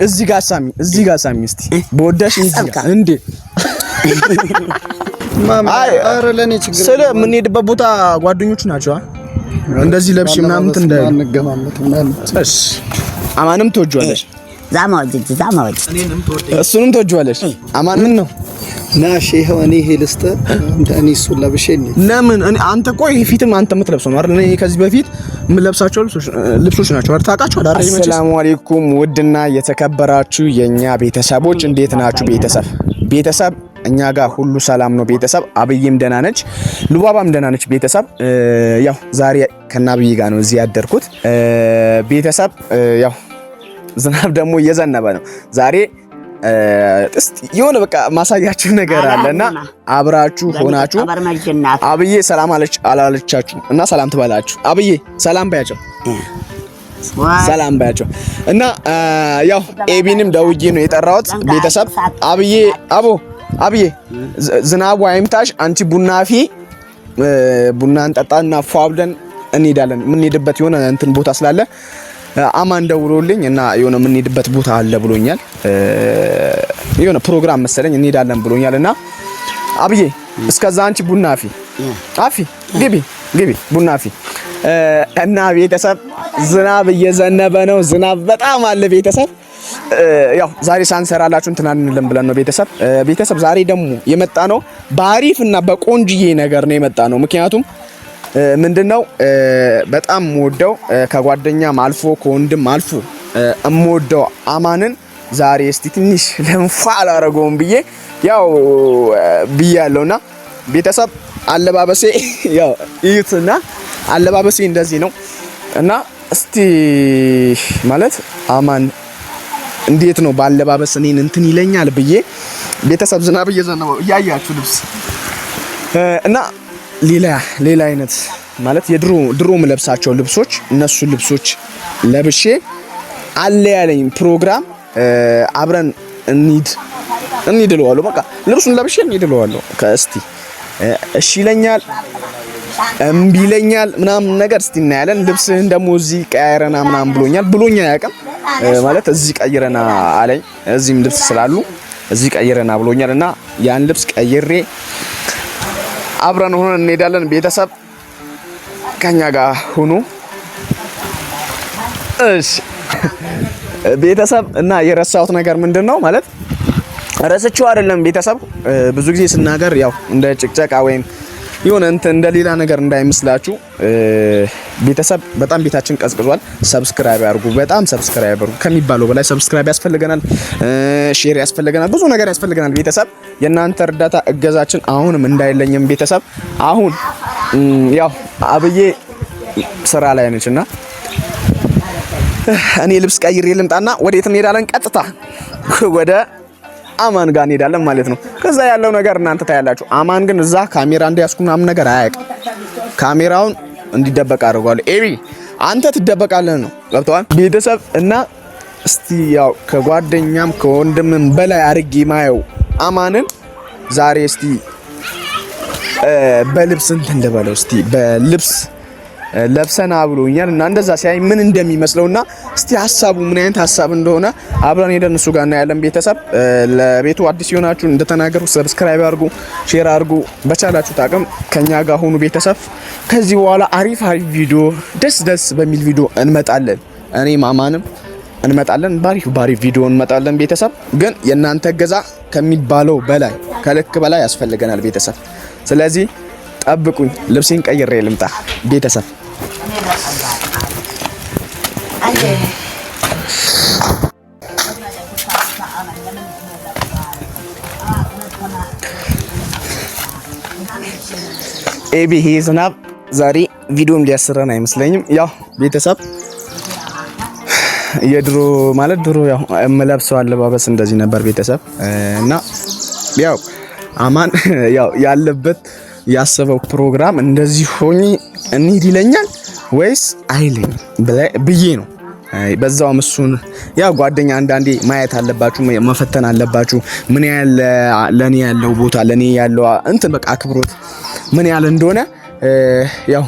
እዚህ ጋር ሳሚ እስቲ በወዳሽ እንዴ አረ ለኔ ችግር ስለ ምን ሄድበት ቦታ ጓደኞቹ ናቸው እንደዚህ ለብሽ ምናምን እንደ አንገማመት ምናምን እሺ አማንም ተወጇለሽ ዛማውጅ እሱንም ተወጇለሽ አማን ምን ነው ናሽ ይሄው እኔ ሄልስተ እኔ እሱን ለብሼኝ ለምን አንተ ቆይ ፊትም አንተ የምትለብሰው ነው አይደል? እኔ ከዚህ በፊት የምለብሳቸው ልብሶች ናቸው አይደል? ታውቃችሁ አይደል? አሰላሙ አለይኩም ውድና የተከበራችሁ የኛ ቤተሰቦች እንዴት ናችሁ? ቤተሰብ እኛ ጋር ሁሉ ሰላም ነው። ቤተሰብ አብዬም ደህና ነች፣ ሉባባም ደህና ነች። ቤተሰብ ያው ዛሬ ከናብዬ ጋር ነው እዚህ ያደርኩት። ቤተሰብ ያው ዝናብ ደግሞ እየዘነበ ነው ዛሬ እስቲ የሆነ በቃ ማሳያችሁ ነገር አለና አብራችሁ ሆናችሁ አብዬ ሰላም አላለቻችሁ እና ሰላም ትባላችሁ። አብዬ ሰላም ባያቸው እና ያው ኤቢንም ደውዬ ነው የጠራሁት። ቤተሰብ አብዬ ዝናቡ አይምታሽ፣ አንቺ ቡና እንጠጣና ፏብለን እንሄዳለን። የምንሄድበት የሆነ እንትን ቦታ ስላለ አማን ደውሎልኝ እና የሆነ የምንሄድበት ቦታ አለ ብሎኛል። የሆነ ፕሮግራም መሰለኝ እንሄዳለን ብሎኛል። እና አብዬ እስከዛ አንቺ ቡና አፊ ግቢ ቡና አፊ እና ቤተሰብ ዝናብ እየዘነበ ነው። ዝናብ በጣም አለ ቤተሰብ። ያው ዛሬ ሳንሰራላችሁ እንትን አንልም ብለን ነው ቤተሰብ ዛሬ ደግሞ የመጣ ነው በአሪፍና በቆንጅዬ ነገር ነው የመጣ ነው። ምክንያቱም ምንድነው በጣም ወደው ከጓደኛም አልፎ ከወንድም አልፎ እምወደው አማንን ዛሬ እስቲ ትንሽ ለምፋል አረጋውን ብዬ ያው ብያለሁና ቤተሰብ አለባበሴ ያው እዩትና አለባበሴ እንደዚህ ነው። እና እስቲ ማለት አማን እንዴት ነው ባለባበስ እኔን እንትን ይለኛል ብዬ ቤተሰብ ዝናብ እየዘነበው እያያችሁ ልብስ እና ሌላ አይነት ማለት የድሮ መለብሳቸው ልብሶች እነሱ ልብሶች ለብሼ አለ ያለኝ ፕሮግራም አብረን እንሂድ እለዋለሁ። በቃ ልብሱን ለብሼ እንሂድ እለዋለሁ። ከእስቲ እሺ ይለኛል እምቢ ይለኛል ምናምን ነገር እስቲ እናያለን። ልብስህን ደግሞ እዚህ ቀያይረና ምናምን ብሎኛ ያውቃል ማለት እዚህ ቀይረና አለኝ። እዚህም ልብስ ስላሉ እዚህ ቀይረና ብሎኛል እና ያን ልብስ ቀይሬ አብረን ሆነን እንሄዳለን። ቤተሰብ ከኛ ጋር ሁኑ እሺ ቤተሰብ። እና የረሳሁት ነገር ምንድነው ማለት ረስቼው አይደለም ቤተሰብ። ብዙ ጊዜ ስናገር ያው እንደ ጭቅጨቃ ወይም የሆነ እንደ ሌላ ነገር እንዳይመስላችሁ ቤተሰብ። በጣም ቤታችን ቀዝቅዟል። ሰብስክራይብ አድርጉ፣ በጣም ሰብስክራይብ አድርጉ። ከሚባለው በላይ ሰብስክራይብ ያስፈልገናል፣ ሼር ያስፈልገናል፣ ብዙ ነገር ያስፈልገናል ቤተሰብ። የእናንተ እርዳታ እገዛችን አሁንም እንዳይለኝም ቤተሰብ። አሁን ያው አብዬ ስራ ላይ ነችና እኔ ልብስ ቀይሬ ልምጣና ወዴት እንሄዳለን? ቀጥታ ወደ አማን ጋር እንሄዳለን ማለት ነው። ከዛ ያለው ነገር እናንተ ታያላችሁ። አማን ግን እዛ ካሜራ እንዲያስኩ ምናምን ነገር አያውቅም። ካሜራውን እንዲደበቅ አድርጓለሁ። ኤቢ አንተ ትደበቃለህ ነው ገብቶሃል ቤተሰብ። እና እስቲ ያው ከጓደኛም ከወንድምም በላይ አድርጌ ማየው አማንን ዛሬ እስቲ በልብስ እንትን ልበለው እስቲ በልብስ ለብሰና ብሎኛል እና እንደዛ ሲያይ ምን እንደሚመስለውና እስቲ ሐሳቡ ምን አይነት ሐሳብ እንደሆነ አብረን ሄደን እሱ ጋር እናያለን ቤተሰብ። ለቤቱ አዲስ የሆናችሁ እንደተናገሩ ሰብስክራይብ አድርጉ፣ ሼር አድርጉ፣ በቻላችሁ ታቅም ከኛ ጋር ሆኑ ቤተሰብ። ከዚህ በኋላ አሪፍ ቪዲዮ ደስ በሚል ቪዲዮ እንመጣለን። እኔም አማንም እንመጣለን፣ ባሪፍ ቪዲዮ እንመጣለን ቤተሰብ። ግን የእናንተ እገዛ ከሚባለው በላይ ከልክ በላይ ያስፈልገናል ቤተሰብ። ስለዚህ ጠብቁኝ፣ ልብሴን ቀይሬ ልምጣ ቤተሰብ። ኤቢ ይሄ ዝናብ ዛሬ ቪዲዮም ሊያስረን አይመስለኝም። ያው ቤተሰብ የድሮ ማለት ድሮ ያው የምለብሰው አለባበስ እንደዚህ ነበር ቤተሰብ። እና ያው አማን ያው ያለበት ያሰበው ፕሮግራም እንደዚህ ሆኜ እንሂድ ይለኛል ወይስ አይለኝ ብዬ ነው። በዛውም እሱን ያው ጓደኛ አንዳንዴ ማየት አለባችሁ፣ መፈተን አለባችሁ። ምን ያህል ለኔ ያለው ቦታ ለኔ ያለው እንትን በቃ አክብሮት ምን ያህል እንደሆነ ያው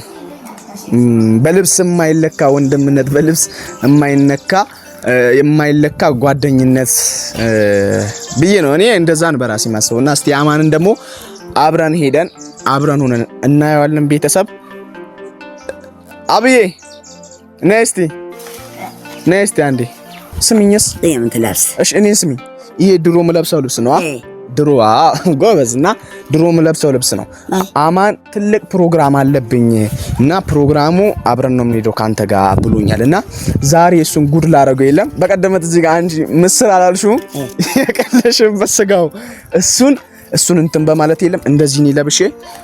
በልብስ የማይለካ ወንድምነት በልብስ የማይነካ የማይለካ ጓደኝነት ብዬ ነው እኔ እንደዛ ነው በራሴ ማስበውና እስቲ አማንን ደግሞ አብረን ሄደን አብረን ሆነን እናየዋለን ቤተሰብ አብዬ ነይ እስቲ አንዴ ስሚኝስ ምን ትለብስ እሺ እኔን ስሚኝ ይሄ ድሮ መለብሰው ልብስ ነው ድሮ ጎበዝና ድሮ መለብሰው ልብስ ነው አማን ትልቅ ፕሮግራም አለብኝ እና ፕሮግራሙ አብረን ነው የምንሄደው ካንተ ጋር ብሎኛልና ዛሬ እሱን ጉድ ላረገው የለም በቀደመት እዚህ ጋር አንቺ ምስር አላልሽው የቀለሽም በስጋው እሱን እንትን በማለት የለም እንደዚህ ነው ለብሼ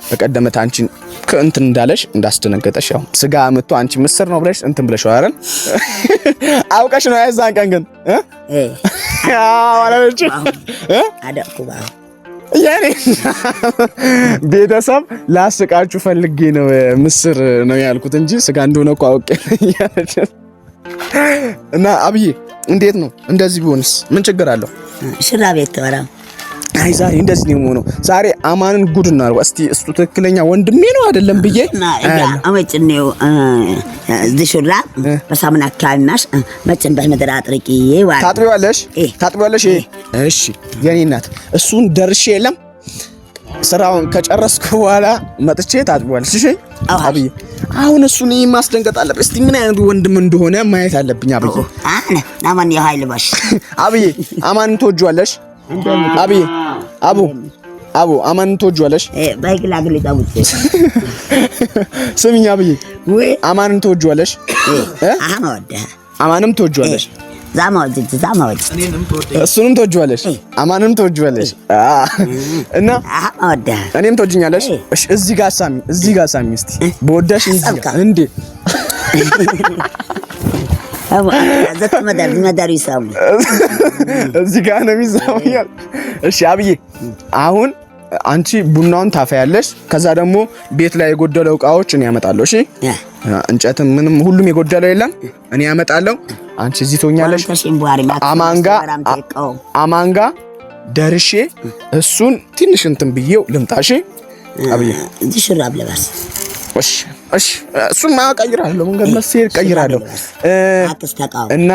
በቀደመት አንቺን ከእንትን እንዳለሽ እንዳስደነገጠሽ ያው ስጋ አመጡ አንቺ ምስር ነው ብለሽ እንትን ብለሽ አይደል አውቀሽ ነው ያዛን ቀን ግን አላልሽ አደኩባ ያኔ ቤተሰብ ላስቃችሁ ፈልጌ ነው ምስር ነው ያልኩት እንጂ ስጋ እንደሆነ እኮ አውቄ እና አብዬ እንዴት ነው እንደዚህ ቢሆንስ ምን ችግር አለው ሽራ ቤት ተወራ አይ ዛሬ እንደዚህ ነው የሆነው ዛሬ አማንን ጉድ እናርው እስቲ እሱ ትክክለኛ ወንድሜ ነው አይደለም ብዬ አመጭኔው ዝሽራ በሳሙና ካልናሽ መጭን በመድራ አጥርቂ ይዋል ታጥቢዋለሽ እሺ የኔ እናት እሱን ደርሼ የለም ስራውን ከጨረስኩ በኋላ መጥቼ ታጥቢዋለሽ እሺ አብዬ አሁን እሱን ማስደንገጥ አለብኝ እስቲ ምን አይነት ወንድም እንደሆነ ማየት አለብኝ አብዬ አማን የኃይል ባሽ አብዬ አማንን ትወጂዋለሽ አብዬ አቡ አማንን ትወጂዋለሽ ባይግላግል ይጣውጥ ስሚኝ አብዬ አማንን ትወጂዋለሽ አማንም ትወጂዋለሽ ዛማውጅ እሱንም ትወጂዋለሽ አማንም ትወጂዋለሽ እና እኔም ትወጂኛለሽ እሺ እዚህ ጋር ሳሚ እስቲ በወዳሽ እንዴ አዘት መዳሪ ይሳሙ እዚህ ጋር ነው የሚዛመኛል እሺ አብዬ አሁን አንቺ ቡናውን ታፈያለሽ ከዛ ደግሞ ቤት ላይ የጎደለው ዕቃዎች እኔ ያመጣለሁ እሺ እንጨትም ምንም ሁሉም የጎደለው የለም እኔ ያመጣለሁ አንቺ እዚህ ትሆኛለሽ አማንጋ ደርሼ እሱን ትንሽ እንትን ብዬው ልምጣሽ አብዬ እዚህ ሽራብ ለባስ እሺ እሱን ማቀይራለሁ መንገድ መስየር ቀይራለሁ እና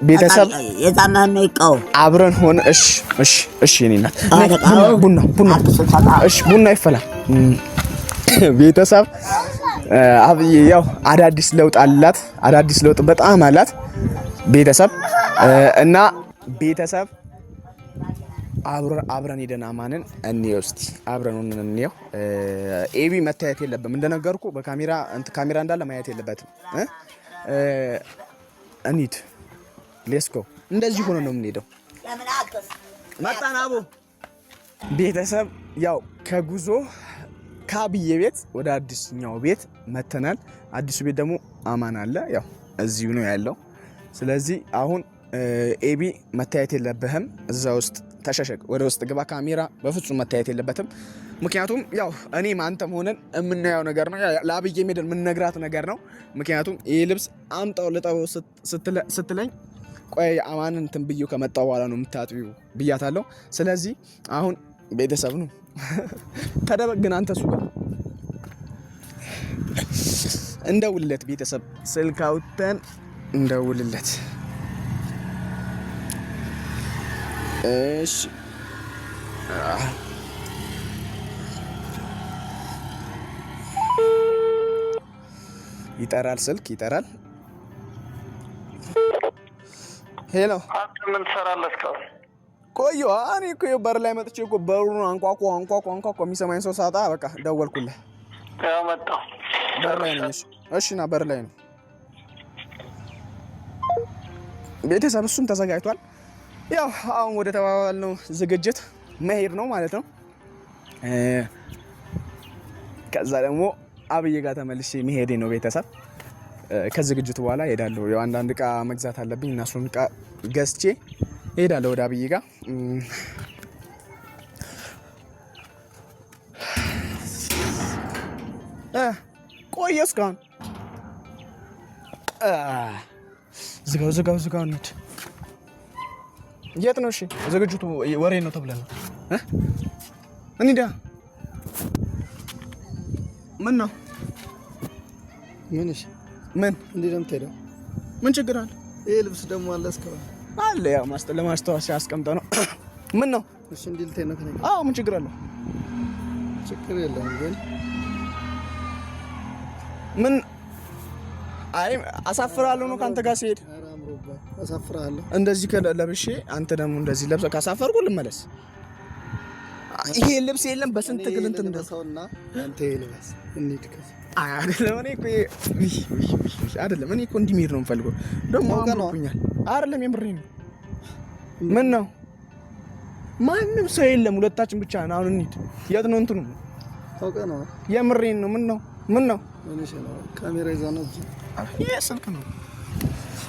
ቤተሰብ የዛማን ነው ይቀው አብረን ሆነ እሺ የኔ እናት ቡና እሺ ቡና ይፈላ ቤተሰብ አብዬ ያው አዳዲስ ለውጥ በጣም አላት ቤተሰብ እና ቤተሰብ አብረን ሄደን አማንን እንየው እስቲ አብረን እንየው ኤቢ መታየት የለበትም እንደነገርኩ በካሜራ ካሜራ እንዳለ ማየት የለበትም እንሂድ ሌትስ ጎ እንደዚህ ሆኖ ነው የምንሄደው መጣን አቡ ቤተሰብ ያው ከጉዞ ከአብዬ ቤት ወደ አዲስኛው ቤት መተናል አዲሱ ቤት ደግሞ አማን አለ ያው እዚሁ ነው ያለው ስለዚህ አሁን ኤቢ መታየት የለበትም እዛ ውስጥ ተሸሸግ ወደ ውስጥ ግባ ካሜራ በፍጹም መታየት የለበትም ምክንያቱም ያው እኔም አንተም ሆነን የምናየው ነገር ነው ለአብዬ ሜደን ምን ነግራት ነገር ነው ምክንያቱም ይሄ ልብስ አምጣው ልጠው ስትለኝ ቆይ አማንን እንትን ብዬው ከመጣው በኋላ ነው የምታጥቢው ብያታለሁ ስለዚህ አሁን ቤተሰብ ነው ተደበቅ ግን አንተ እሱ ጋር እንደውልለት ቤተሰብ ስልክ አውጥተን እንደውልለት እሺ ይጠራል ስልክ ይጠራል ሄሎ አንተ ምን ትሰራለህ እስካሁን ቆዩ እኔ እኮ በር ላይ መጥቼ እኮ በሩን አንኳኳ የሚሰማኝ ሰው ሳጣ በቃ ደወልኩልህ ያው መጣሁ በር ላይ ነኝ እሺ ና በር ላይ ነው ቤተሰብ እሱም ተዘጋጅቷል ያው አሁን ወደ ተባባልነው ዝግጅት መሄድ ነው ማለት ነው ከዛ ደግሞ አብዬ ጋር ተመልሼ መሄዴ ነው ቤተሰብ ከዝግጅቱ በኋላ ሄዳለሁ ያው አንዳንድ ዕቃ መግዛት አለብኝ እና እሱን ዕቃ ገዝቼ ሄዳለሁ ወደ አብዬ ጋር ቆየ እስካሁን ዝጋው እንሂድ የት ነው እሺ ዝግጅቱ ወሬ ነው ተብለን ነው እንሂዳ ምን ነው ምን እሺ ምን እንዴት ነው የምትሄደው ምን ችግር አለ ይሄ ልብስ ደግሞ አለ እስካሁን አለ። ያው ለማስታወሻ አስቀምጠው ነው። ምን ነው? እሺ እንዲልተኝ ነው ከነገ። አዎ ምን ችግር አለው? ችግር የለም ግን ምን አይ አሳፍራለሁ ነው ካንተ ጋር ሲሄድ። ኧረ አምሮባ አሳፍራለሁ። እንደዚህ ከለብሼ አንተ ደግሞ እንደዚህ ለብሰህ ካሳፈርኩ ልመለስ። ይሄ ልብስ የለም በስንት ግልንት እንደሰውና አንተ ይልበስ እንሂድ ከዚህ አይደለም። እኔ እኮ እንዲህ ነው የምፈልገው። ደግሞ አምሮብኛል አይደለም የምሬን ነው። ምን ነው ማንም ሰው የለም ሁለታችን ብቻ ነን። አሁን እንሂድ። የት ነው እንትኑ? ታውቀህ ነው የምሬን ነው። ምን ነው ካሜራ ይዘህ ነው? ይሄ ስልክ ነው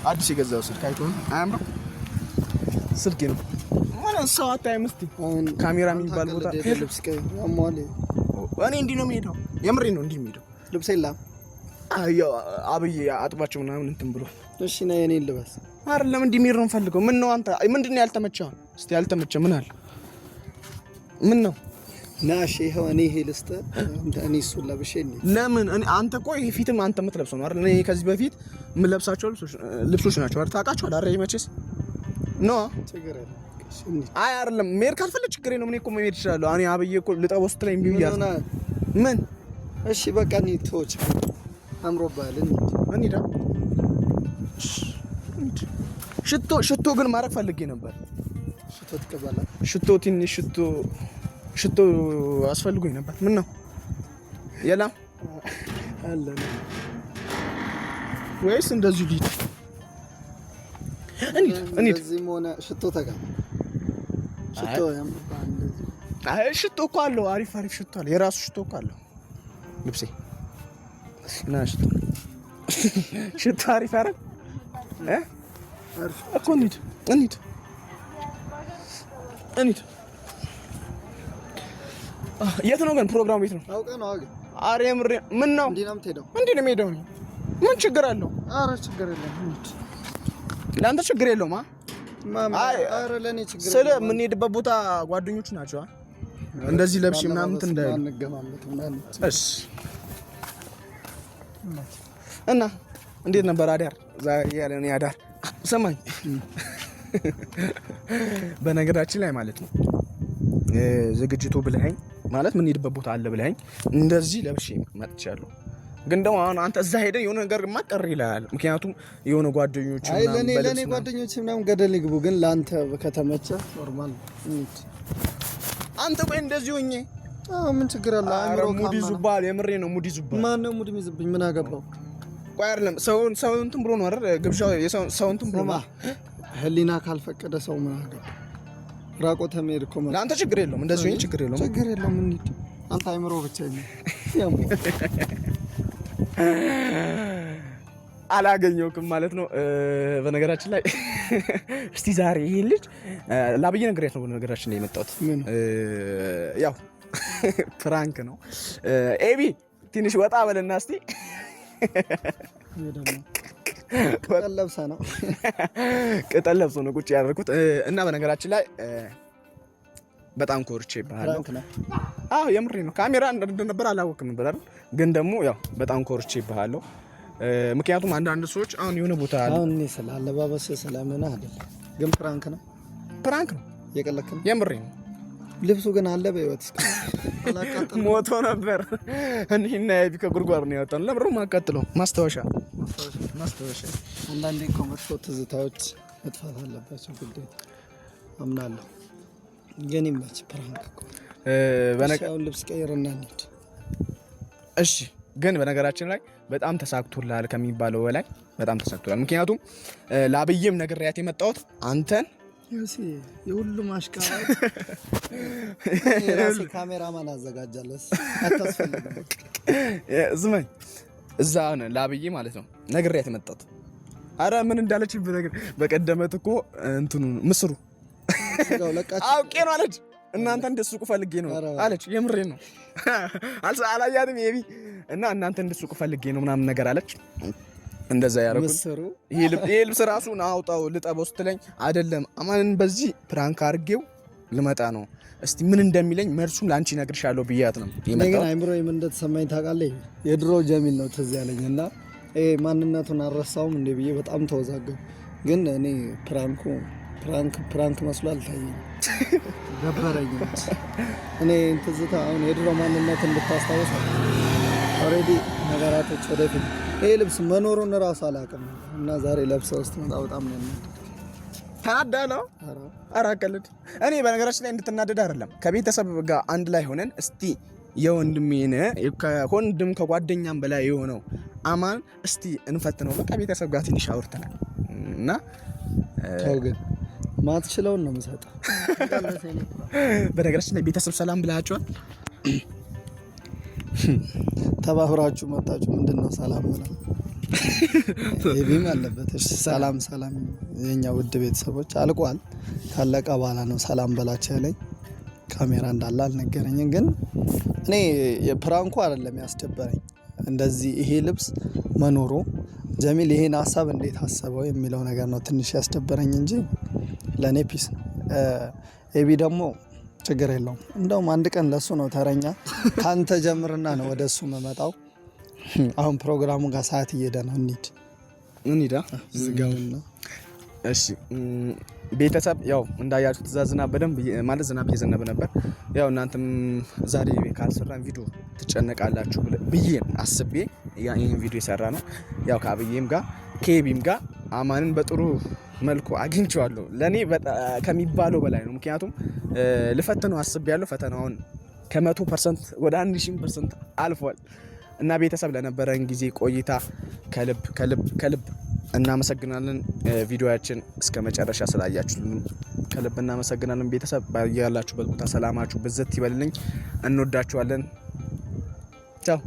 አዲስ የገዛው ስልክ አይቶን አያምርም? ስልክ ነው ማለት ሰው አታይም። እስቲ ካሜራ የሚባል ቦታ ልብስ ቀይ አሟል። እኔ እንዲህ ነው የምሄደው። የምሬን ነው እንዲህ የምሄደው። ልብስ የለም አዮ አብዬ አጥባቸው ምናምን እንትን ብሎ እሺ ነው የኔ ልበስ አይደለም እንዲህ የሚሄድ ነው የምፈልገው። ምን ነው አንተ ምንድነው ያልተመቸህ? እስቲ ያልተመቸህ ምን አለ? ምን ነው ናሽ ይሄው እኔ ይሄ ልስጥ እኔ እሱን ለብሼ እንዴ ለምን እኔ አንተ እኮ ይሄ ፊትም አንተ የምትለብሰው ነው አይደል? እኔ ከዚህ በፊት ምን ለብሳቸው ልብሶች ናቸው አይደል? ታውቃቸዋለህ አይደል? መቼስ ኖ ችግር የለም። አይ አይደለም መሄድ ካልፈለግህ ችግር የለውም። እኔ እኮ መሄድ እችላለሁ። እኔ አብዬ እኮ ልጠበው ስትለኝ ቢያዝ ምን እሺ በቃ እኔ ተወች አምሮባል እንዴ ሽቶ ግን ማድረግ ፈልጌ ነበር። ሽቶ ትቀበላለህ? ሽቶ ትንሽ ሽቶ አስፈልጎኝ ነበር። ምን ነው የለም አለ ወይስ እንደዚህ ሊድ እንዴ እዚህ ሆነ ሽቶ ተቀበል። ሽቶ ያምራል እንደዚህ። አይ ሽቶ እኮ አለው አሪፍ ሽቶ አለ። የራሱ ሽቶ እኮ አለው ልብሴ እና ሽቶ አሪፍ አይደል? እኮ እንሂድ የት ነው ግን ፕሮግራሙ? ቤት ነው አውቀህ ነው አገ አሬ ምሬ ምን ነው እንዴ ነው የምትሄደው? እንዴ ነው የምሄደው? ምን ችግር አለው? አረ ችግር የለም። ለአንተ ችግር የለውም። አይ አረ ለኔ ችግር የለም። ስለ የምንሄድበት ቦታ ጓደኞቹ ናቸው። እንደዚህ ለብሼ ምናምን እንትን እንዳይሉ አንገማመት ምናምን። እሺ እና እንዴት ነበር አዳር? ዛሬ ያለኔ አዳር ሰማኝ። በነገራችን ላይ ማለት ነው ዝግጅቱ ብለኸኝ ማለት ምን ሄድበት ቦታ አለ ብለኸኝ እንደዚህ ለብሼ መጥቻለሁ። ግን ደግሞ አሁን አንተ እዛ ሄደህ የሆነ ነገር ማቀር ይላል። ምክንያቱም የሆነ ጓደኞች አይ ለኔ ጓደኞች ምናምን ገደል ይግቡ። ግን ላንተ ከተመቸ ኖርማል አንተ ቆይ እንደዚህ ሆኜ ምን ችግር አለ? አምሮ ሙዲ ዙባል የምሬ ነው። ሙዲ ዙባል ማን ነው ሙዲ የሚዝብኝ? ምን አገባው? ቆይ አይደለም ሰው እንትን ብሎ ነው አይደል? ግብዣው ሰው እንትን ብሎ ህሊና ካልፈቀደ ሰው ምን አገባው? ራቆተ መሄድ እኮ ማለት ለአንተ ችግር የለውም። እንደዚህ ሆኜ ችግር የለውም። እንሂድ። አንተ አይምሮ ብቻ ያሙ አላገኘውክም ማለት ነው። በነገራችን ላይ እስቲ ዛሬ ይሄ ልጅ ላብዬ ነግሬያት ነው በነገራችን ላይ የመጣሁት። ያው ፍራንክ ነው። ኤቢ ትንሽ ወጣ በለና እስቲ ቅጠል ለብሳ ነው ቅጠል ለብሶ ነው ቁጭ ያደረኩት እና በነገራችን ላይ በጣም ኮርቼ ይባላል። አዎ የምሬ ነው። ካሜራ እንደነበር አላወቅም ነበር አይደል? ግን ደግሞ ያው በጣም ኮርቼ ይባላል። ምክንያቱም አንዳንድ ሰዎች አሁን የሆነ ቦታ አለ አሁን እኔ ስላለባበስ ሰላምና አይደለም፣ ግን ፕራንክ ነው የቀለክ ነው። የምሬ ነው። ልብሱ ግን አለ በህይወት ሞቶ ነበር። እኔና ያቢ ከጉርጓር ነው ያወጣን። ለብሩ ማቃጥለው ማስታወሻ አንዳንዴ እኮ መጥፎ ትዝታዎች መጥፋት አለባቸው ግዴታ አምናለሁ። ግን ይመች ፕራንክ እኮ በነገራችን ልብስ ቀይርና እንሂድ። እሺ ግን በነገራችን ላይ በጣም ተሳክቶላል ከሚባለው በላይ በጣም ተሳክቶላል። ምክንያቱም ላብዬም ነግሬያት የመጣሁት አንተን የሁሉም አሽቃባጭ የራሴ ካሜራማን አዘጋጃለሁ አታስፈልግም። ዝመኝ እዛ ነው ላብዬ ማለት ነው ነግሬያት የመጣሁት። አረ ምን እንዳለችኝ በነገር በቀደመት እኮ እንትኑ ምስሩ አውቄ ነው አለች። እናንተ እንደሱቁ ፈልጌ ነው አለች። የምሬን ነው አላያትም ኤቢ እና እናንተ እንደሱቁ ፈልጌ ነው ምናምን ነገር አለች። እንደዛ ያረኩት ይሄ ልብስ ራሱ አውጣው ልጠበው ስትለኝ አይደለም አማንን በዚህ ፕራንክ አድርጌው ልመጣ ነው። እስቲ ምን እንደሚለኝ መልሱን ላንቺ ነግርሻለሁ ብያት ነው የመጣው። ግን አይምሮዬ ምን እንደተሰማኝ ታውቃለህ? የድሮ ጀሚል ነው ትዝ ያለኝና ማንነቱን አልረሳውም እንደ ብዬ በጣም ተወዛገብ። ግን እኔ ፕራንክ መስሎ አልታየኝም። ደበረኝ። እኔ ትዝታ አሁን የድሮ ማንነት እንድታስታውስ ኦልሬዲ ነገራቶች ወደፊት ይሄ ልብስ መኖሩን እራሱ አላውቅም እና ዛሬ ለብሰው ስትመጣ በጣም ነው የሚያደርግ። ተናዳ ነው አራቀልድ። እኔ በነገራችን ላይ እንድትናደድ አይደለም ከቤተሰብ ጋር አንድ ላይ ሆነን እስቲ የወንድሜን ከወንድም ከጓደኛም በላይ የሆነው አማን እስቲ እንፈትነው በቃ ቤተሰብ ጋር ትንሽ አውርተናል እና ተው ግን ማትችለውን ነው የምሰጠው። በነገራችን ላይ ቤተሰብ ሰላም ብላችኋል? ተባብራችሁ መጣችሁ ምንድነው ሰላም ብላ ይብም አለበት። እሺ ሰላም የኛ ውድ ቤተሰቦች አልቋል። ካለቀ በኋላ ነው ሰላም በላቸው ያለኝ። ካሜራ እንዳለ አልነገረኝም። ግን እኔ የፕራንኩ አይደለም ያስደበረኝ እንደዚህ ይሄ ልብስ መኖሩ ጀሚል ይሄን ሐሳብ እንዴት አሰበው የሚለው ነገር ነው ትንሽ ያስደበረኝ እንጂ ለኔ ፒስ ነው። ኤቢ ደግሞ ችግር የለውም። እንደውም አንድ ቀን ለሱ ነው ተረኛ ካንተ ጀምርና ነው ወደሱ መመጣው። አሁን ፕሮግራሙ ጋር ሰዓት እየሄደ ነው። እንሂዳ ዝጋውና እሺ ቤተሰብ ያው እንዳያችሁ ትዛዝና በደንብ ማለት ዝናብ እየዘነበ ነበር። ያው እናንተም ዛሬ ካልሰራን ቪዲዮ ትጨነቃላችሁ ብዬ አስቤ ይሄን ቪዲዮ የሰራ ነው። ያው ከአብዬም ጋር ከኤቢም ጋር አማንን በጥሩ መልኩ አግኝቼዋለሁ። ለኔ ከሚባለው በላይ ነው። ምክንያቱም ልፈተነው አስቤያለሁ። ፈተናውን ከ100% ወደ 1000% አልፏል እና ቤተሰብ ለነበረን ጊዜ ቆይታ ከልብ እናመሰግናለን። ቪዲዮያችን እስከ መጨረሻ ስላያችሁልን ከልብ እናመሰግናለን። ቤተሰብ ባያላችሁበት ቦታ ሰላማችሁ ብዝት ይበልልኝ። እንወዳችኋለን። ቻው